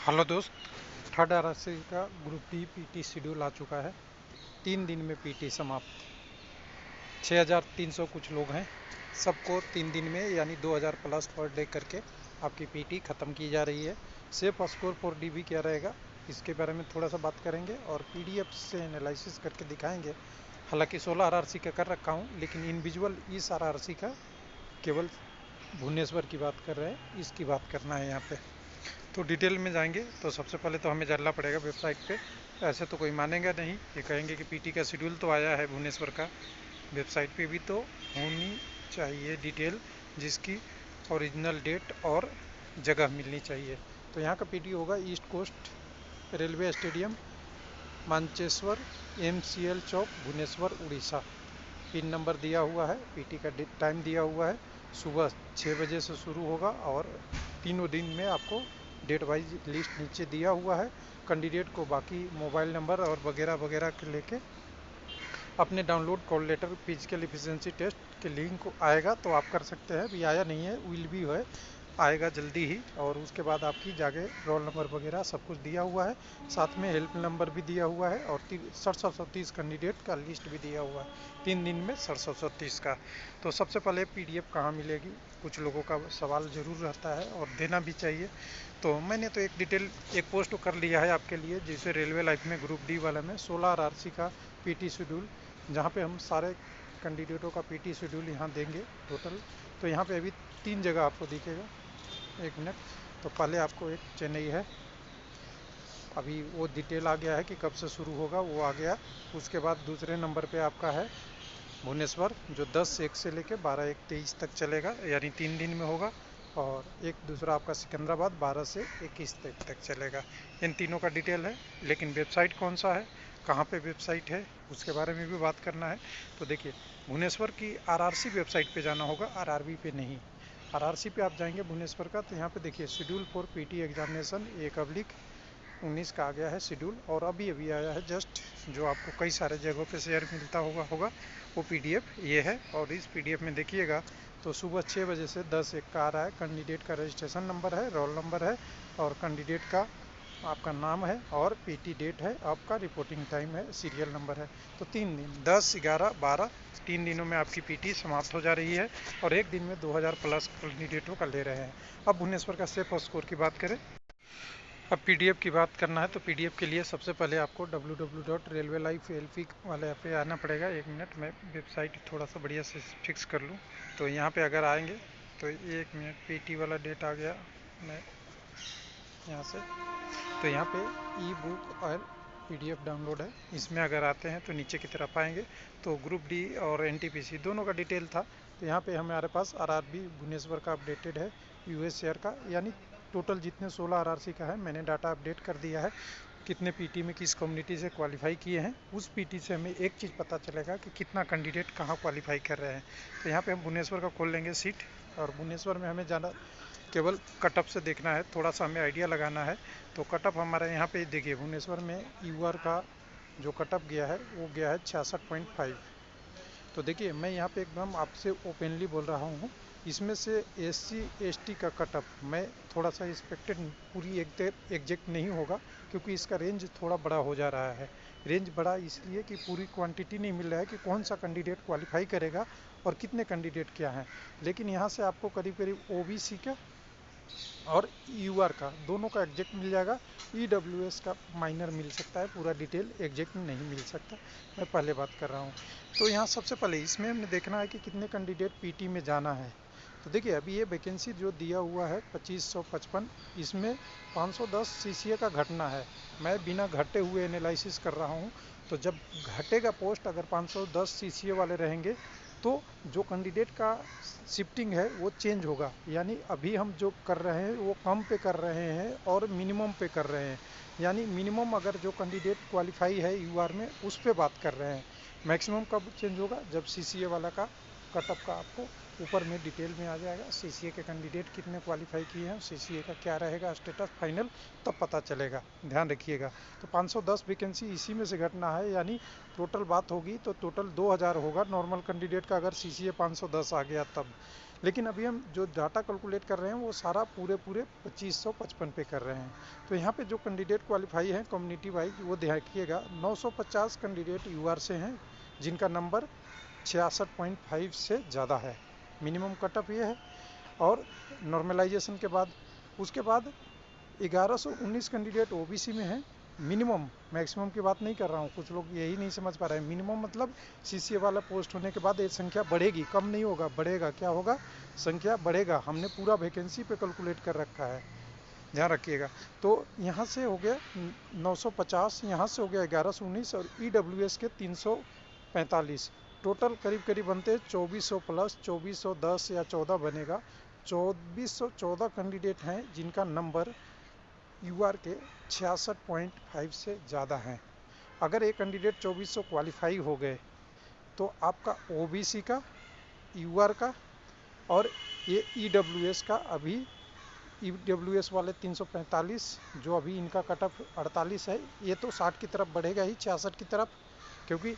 Hello दोस्त। Third RSC का group D PT schedule आ चुका है। 3 दिन में पीटी समाप्त। 6300 कुछ लोग हैं। सबको 3 दिन में यानी 2000 प्लस पर डे करके आपकी पीटी ख़त्म की जा रही है। सेफ स्कोर फॉर डी भी क्या रहेगा, इसके बारे में थोड़ा सा बात करेंगे और पीडीएफ से एनालिसिस करके दिखाएंगे। हालांकि 16 आरआरसी का कर रखा हूँ, लेकिन इंडिविजुअल इस आरआरसी का केवल भुवनेश्वर की बात कर रहे हैं, इसकी बात करना है यहाँ पे। तो डिटेल में जाएंगे तो सबसे पहले तो हमें जानना पड़ेगा वेबसाइट पे। ऐसे तो कोई मानेगा नहीं, ये कहेंगे कि पीटी का शेड्यूल तो आया है भुवनेश्वर का, वेबसाइट पे भी तो होनी चाहिए डिटेल, जिसकी ओरिजिनल डेट और जगह मिलनी चाहिए। तो यहाँ का पीटी होगा East Coast Railway Stadium, Mancheswar, MCL Chowk, Bhubaneswar, Orissa. Pin number दिया हुआ है, पीटी का टाइम दिया हुआ है। सुबह 6 बजे से शुरू होगा और तीनों दिन में आपको डेट वाइज लिस्ट नीचे दिया हुआ है। कैंडिडेट को बाकी मोबाइल नंबर और वगैरह वगैरह के लेके अपने download call letter physical efficiency test के लिंक आएगा तो आप कर सकते हैं। अभी आया नहीं है, विल भी है, आएगा जल्दी ही। और उसके बाद आपकी जाके रोल नंबर वगैरह सब कुछ दिया हुआ है, साथ में हेल्प नंबर भी दिया हुआ है और 6730 कैंडिडेट का लिस्ट भी दिया हुआ है। 3 दिन में 6730 का। तो सबसे पहले पीडीएफ कहाँ मिलेगी, कुछ लोगों का सवाल जरूर रहता है और देना भी चाहिए। तो मैंने तो एक डिटेल एक पोस्ट कर लिया है आपके लिए, जिसे रेलवे लाइफ में ग्रुप डी वाला में 16 आरआरसी का पीटी शेड्यूल, जहाँ पे हम सारे कैंडिडेटों का पीटी शेड्यूल यहाँ देंगे टोटल। तो यहाँ पे अभी 3 जगह आपको दिखेगा। 1 मिनट। तो पहले आपको एक चेन्नई है, अभी वो डिटेल आ गया है कि कब से शुरू होगा, वो आ गया। उसके बाद दूसरे नंबर पे आपका है भुवनेश्वर, जो 10-1 से लेकर 12-1-23 तक चलेगा, यानी 3 दिन में होगा। और एक दूसरा आपका सिकंदराबाद 12 से 21 तक चलेगा। इन तीनों का डिटेल है, लेकिन वेबसाइट कौन सा है, कहाँ पे वेबसाइट है, उसके बारे में भी बात करना है। तो देखिए, भुवनेश्वर की आरआरसी वेबसाइट पे जाना होगा, आरआरबी पे नहीं। आरआरसी पे आप जाएंगे भुवनेश्वर का, तो यहाँ पे देखिए शेड्यूल फॉर पीटी एग्जामिनेशन 1/19 का आ गया है शेड्यूल। और अभी अभी आया है जस्ट, जो आपको कई सारे जगहों पे शेयर मिलता होगा वो पीडीएफ ये है। और इस पीडीएफ में देखिएगा तो सुबह 6 बजे से 10-1 का आ रहा है। कैंडिडेट का रजिस्ट्रेशन नंबर है, रोल नंबर है और कैंडिडेट का आपका नाम है और पीटी डेट है, आपका रिपोर्टिंग टाइम है, सीरियल नंबर है। तो 3 दिन 10, 11, 12, 3 दिनों में आपकी पीटी समाप्त हो जा रही है और एक दिन में 2000 प्लस कैंडिडेटों का ले रहे हैं। अब भुवनेश्वर का सेफ स्कोर की बात करें, अब पीडीएफ की बात करना है। तो पीडीएफ के लिए सबसे पहले आपको www.railwaylife.lp वाले पे आना पड़ेगा। 1 मिनट, मैं वेबसाइट थोड़ा सा बढ़िया से फिक्स कर लूँ। तो यहाँ पे अगर आएंगे तो 1 मिनट, पीटी वाला डेट आ गया, मैं यहाँ से, तो यहाँ पे ई बुक और पीडीएफ डाउनलोड है। इसमें अगर आते हैं तो नीचे की तरफ आएंगे तो ग्रुप डी और एनटीपीसी दोनों का डिटेल था। तो यहाँ पे हमारे पास आरआरबी भुवनेश्वर का अपडेटेड है, यूएस शेयर का, यानी टोटल जितने 16 आरआरसी का है मैंने डाटा अपडेट कर दिया है। कितने पीटी में किस कम्युनिटी से क्वालिफाई किए हैं, उस पीटी से हमें एक चीज़ पता चलेगा कि कितना कैंडिडेट कहाँ क्वालिफाई कर रहे हैं। तो यहाँ पे हम भुवनेश्वर का खोल लेंगे सीट, और भुवनेश्वर में हमें जाना केवल कटअप से देखना है, थोड़ा सा हमें आइडिया लगाना है। तो कटअप हमारे यहाँ पे देखिए, भुवनेश्वर में यूआर का जो कटअप गया है वो गया है 66.5। तो देखिए, मैं यहाँ पे एकदम आपसे ओपनली बोल रहा हूँ, इसमें से एससी एसटी का कटअप मैं थोड़ा सा एक्सपेक्टेड पूरी एग्जैक्ट नहीं होगा, क्योंकि इसका रेंज थोड़ा बड़ा हो जा रहा है। रेंज बड़ा इसलिए कि पूरी क्वांटिटी नहीं मिल रहा है कि कौन सा कैंडिडेट क्वालिफाई करेगा और कितने कैंडिडेट क्या हैं। लेकिन यहाँ से आपको करीब करीब ओबीसी का और यूआर का दोनों का एग्जैक्ट मिल जाएगा। ईडब्ल्यूएस का माइनर मिल सकता है, पूरा डिटेल एग्जैक्ट नहीं मिल सकता, मैं पहले बात कर रहा हूँ। तो यहाँ सबसे पहले इसमें हमने देखना है कि कितने कैंडिडेट पीटी में जाना है। तो देखिए, अभी ये वैकेंसी जो दिया हुआ है 2555, इसमें 510 सीसीए का घटना है। मैं बिना घटे हुए एनालिसिस कर रहा हूँ। तो जब घटेगा पोस्ट, अगर 510 सीसीए वाले रहेंगे तो जो कैंडिडेट का शिफ्टिंग है वो चेंज होगा, यानी अभी हम जो कर रहे हैं वो कम पे कर रहे हैं और मिनिमम पे कर रहे हैं। यानी मिनिमम अगर जो कैंडिडेट क्वालिफाई है यूआर में, उस पे बात कर रहे हैं। मैक्सिमम कब चेंज होगा, जब सीसीए वाला का कटअप का आपको ऊपर में डिटेल में आ जाएगा, सीसीए के कैंडिडेट कितने क्वालिफाई किए हैं, सीसीए का क्या रहेगा स्टेटस फाइनल, तब पता चलेगा, ध्यान रखिएगा। तो 510 वैकेंसी इसी में से घटना है, यानी टोटल बात होगी तो टोटल 2000 होगा नॉर्मल कैंडिडेट का, अगर सीसीए 510 आ गया तब। लेकिन अभी हम जो डाटा कैलकुलेट कर रहे हैं वो सारा पूरे 2555 पे कर रहे हैं। तो यहाँ पे जो कैंडिडेट क्वालिफाई हैं कम्युनिटी वाइज वो देखिएगा, 950 कैंडिडेट यूआर से हैं जिनका नंबर 66.5 से ज़्यादा है, मिनिमम कटअप ये है। और नॉर्मलाइजेशन के बाद उसके बाद 1119 कैंडिडेट ओबीसी में हैं, मिनिमम, मैक्सिमम की बात नहीं कर रहा हूँ, कुछ लोग यही नहीं समझ पा रहे हैं। मिनिमम मतलब सीसीए वाला पोस्ट होने के बाद ये संख्या बढ़ेगी, कम नहीं होगा, बढ़ेगा। क्या होगा? संख्या बढ़ेगा। हमने पूरा वैकेंसी पे कैलकुलेट कर रखा है, ध्यान रखिएगा। तो यहाँ से हो गया 950, यहाँ से हो गया 1119 और ईडब्ल्यूएस के 345, टोटल करीब करीब बनते 2400 प्लस 2410 या 14 बनेगा। 2414 कैंडिडेट हैं जिनका नंबर यूआर के 66.5 से ज़्यादा हैं। अगर एक कैंडिडेट 2400 क्वालिफाई हो गए तो आपका ओबीसी का, यूआर का और ये ईडब्ल्यूएस का, अभी ईडब्ल्यूएस वाले 345 जो अभी इनका कटअप 48 है, ये तो 60 की तरफ बढ़ेगा ही, 66 की तरफ, क्योंकि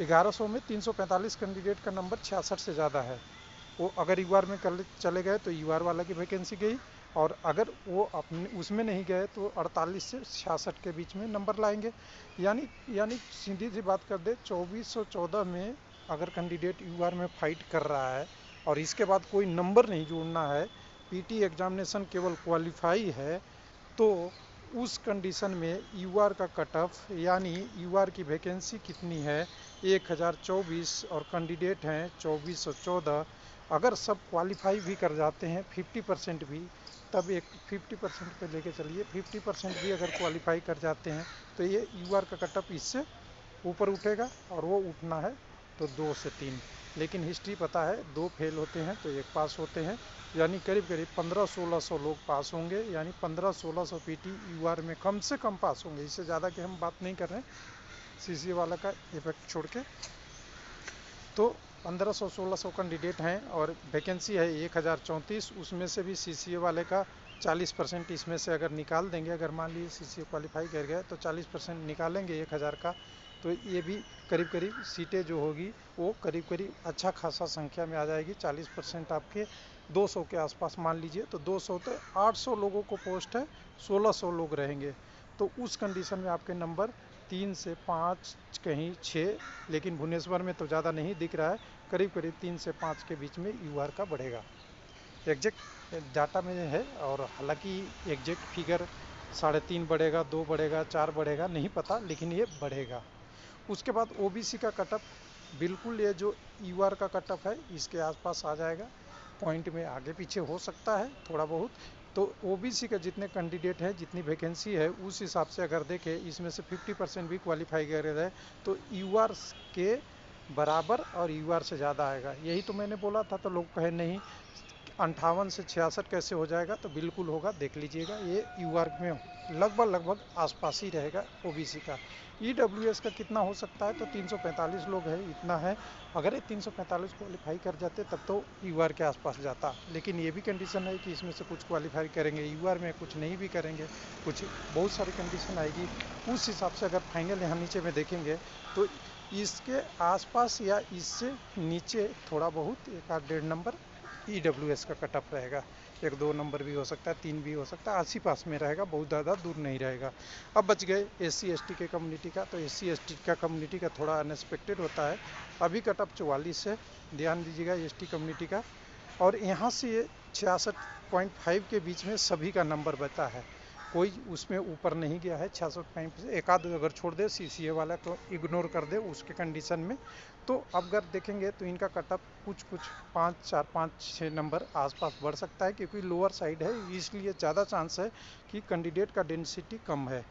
1100 में 345 कैंडिडेट का नंबर 66 से ज़्यादा है। वो अगर यूआर में चले गए तो यूआर वाला की वैकेंसी गई, और अगर वो अपने उसमें नहीं गए तो 48 से 66 के बीच में नंबर लाएंगे। यानी सीधी सी बात कर दे, 2414 में अगर कैंडिडेट यूआर में फाइट कर रहा है और इसके बाद कोई नंबर नहीं जोड़ना है, पीटी एग्जामिनेशन केवल क्वालिफाई है, तो उस कंडीशन में यूआर का कट ऑफ, यानी यूआर की वैकेंसी कितनी है 1024 और कैंडिडेट हैं 2414, अगर सब क्वालिफाई भी कर जाते हैं 50% भी, तब एक 50% पे लेके चलिए, 50% भी अगर क्वालिफाई कर जाते हैं तो ये यूआर का कट ऑफ इससे ऊपर उठेगा, और वो उठना है तो 2 से 3। लेकिन हिस्ट्री पता है, 2 फेल होते हैं तो 1 पास होते हैं, यानी करीब करीब 1500-1600 लोग पास होंगे, यानी 1500-1600 पीटी यूआर में कम से कम पास होंगे। इससे ज़्यादा की हम बात नहीं कर रहे हैं, सीसीए वाला का इफेक्ट छोड़ के। तो 1500-1600 कैंडिडेट हैं और वैकेंसी है 1034, उसमें से भी सीसीए वाले का 40% इसमें से अगर निकाल देंगे, अगर मान लीजिए सीसीए क्वालिफाई कर गए तो 40% निकालेंगे 1000 का, तो ये भी करीब करीब सीटें जो होगी वो करीब करीब अच्छा खासा संख्या में आ जाएगी। 40% आपके 200 के आसपास मान लीजिए, तो 200 तो 800 लोगों को पोस्ट है, 1600 लोग रहेंगे। तो उस कंडीशन में आपके नंबर 3 से 5, कहीं 6, लेकिन भुवनेश्वर में तो ज़्यादा नहीं दिख रहा है, करीब करीब 3 से 5 के बीच में यूआर का बढ़ेगा। एग्जैक्ट डाटा में है, और हालांकि एग्जैक्ट फिगर 3.5 बढ़ेगा, 2 बढ़ेगा, 4 बढ़ेगा, नहीं पता, लेकिन ये बढ़ेगा। उसके बाद ओबीसी का कटअप बिल्कुल ये जो यूआर का कटअप है इसके आसपास आ जाएगा, पॉइंट में आगे पीछे हो सकता है थोड़ा बहुत। तो ओबीसी के जितने कैंडिडेट हैं, जितनी वैकेंसी है, उस हिसाब से अगर देखें, इसमें से 50% भी क्वालिफाई कर रहे हैं तो यूआर के बराबर और यूआर से ज़्यादा आएगा। यही तो मैंने बोला था, तो लोग कहे नहीं 58 से 66 कैसे हो जाएगा, तो बिल्कुल होगा, देख लीजिएगा, ये यूआर में लगभग आसपास ही रहेगा ओबीसी का। ईडब्ल्यूएस का कितना हो सकता है, तो 345 लोग हैं, इतना है। अगर ये 345 क्वालिफाई कर जाते तब तो यूआर के आसपास जाता, लेकिन ये भी कंडीशन है कि इसमें से कुछ क्वालिफाई करेंगे यूआर में, कुछ नहीं भी करेंगे, कुछ बहुत सारी कंडीशन आएगी। उस हिसाब से अगर फाइनल यहाँ नीचे में देखेंगे तो इसके आसपास या इससे नीचे थोड़ा बहुत 1-1.5 नंबर ईडब्ल्यूएस का कटअप रहेगा, 1-2 नंबर भी हो सकता है, 3 भी हो सकता है, आस ही पास में रहेगा, बहुत ज़्यादा दूर नहीं रहेगा। अब बच गए एससी एसटी के कम्युनिटी का, तो एससी एसटी का कम्युनिटी का थोड़ा अनएक्सपेक्टेड होता है। अभी कटअप 44 है, ध्यान दीजिएगा एसटी कम्युनिटी का, और यहाँ से ये 66.5 के बीच में सभी का नंबर बचा है, कोई उसमें ऊपर नहीं गया है। 66.5 से एक आध अगर छोड़ दे, सीसीए वाला को इग्नोर कर दे उसके कंडीशन में, तो अब अगर देखेंगे तो इनका कटअप कुछ 5-4-5-6 नंबर आसपास बढ़ सकता है, क्योंकि लोअर साइड है, इसलिए ज़्यादा चांस है कि कैंडिडेट का डेंसिटी कम है।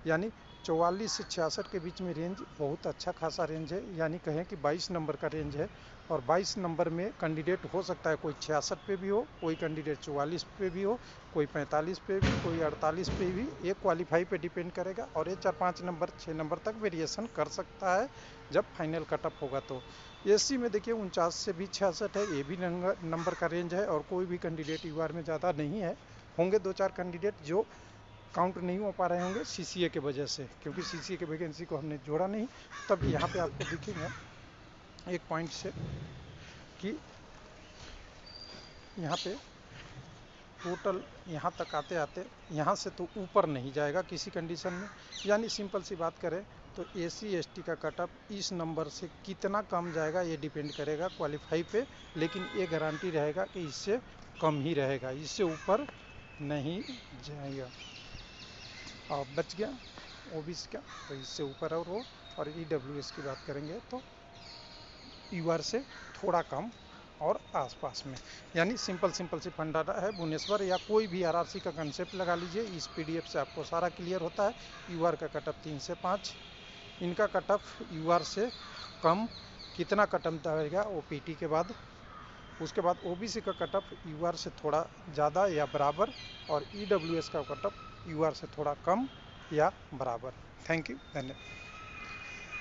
यानी 44 से 66 के बीच में रेंज बहुत अच्छा खासा रेंज है, यानी कहें कि 22 नंबर का रेंज है, और 22 नंबर में कैंडिडेट हो सकता है कोई 66 पे भी हो, कोई कैंडिडेट 44 पे भी हो, कोई 45 पे भी, कोई 48 पे भी, ये क्वालिफाई पे डिपेंड करेगा, और ये 4-5 नंबर 6 नंबर तक वेरिएशन कर सकता है जब फाइनल कटअप होगा। तो एससी में देखिए 49 से भी 66 है, ये भी नंबर का रेंज है, और कोई भी कैंडिडेट यूआर में ज़्यादा नहीं है। होंगे 2-4 कैंडिडेट जो काउंट नहीं हो पा रहे होंगे सीसीए के वजह से, क्योंकि सीसीए के वैकेंसी को हमने जोड़ा नहीं। तब यहाँ पे आपको दिखेगा एक पॉइंट से कि यहाँ पे टोटल यहाँ तक आते आते यहाँ से तो ऊपर नहीं जाएगा किसी कंडीशन में। यानी सिंपल सी बात करें तो एसी एसटी का कट ऑफ इस नंबर से कितना कम जाएगा ये डिपेंड करेगा क्वालिफाई पे, लेकिन ये गारंटी रहेगा कि इससे कम ही रहेगा, इससे ऊपर नहीं जाएगा। और बच गया ओबीसी का, तो इससे ऊपर और वो। और ईडब्ल्यूएस की बात करेंगे तो यूआर से थोड़ा कम और आसपास में। यानी सिंपल सी फंडा है भुवनेश्वर या कोई भी आरआरसी का कंसेप्ट लगा लीजिए, इस पीडीएफ से आपको सारा क्लियर होता है। यूआर का कट ऑफ 3 से 5, इनका कट ऑफ यूआर से कम कितना कट ऑफ जाएगा वो पीटी के बाद। उसके बाद ओबीसी का कट ऑफ यूआर से थोड़ा ज़्यादा या बराबर, और ईडब्ल्यूएस का कट ऑफ यूआर से थोड़ा कम या बराबर। थैंक यू, धन्यवाद।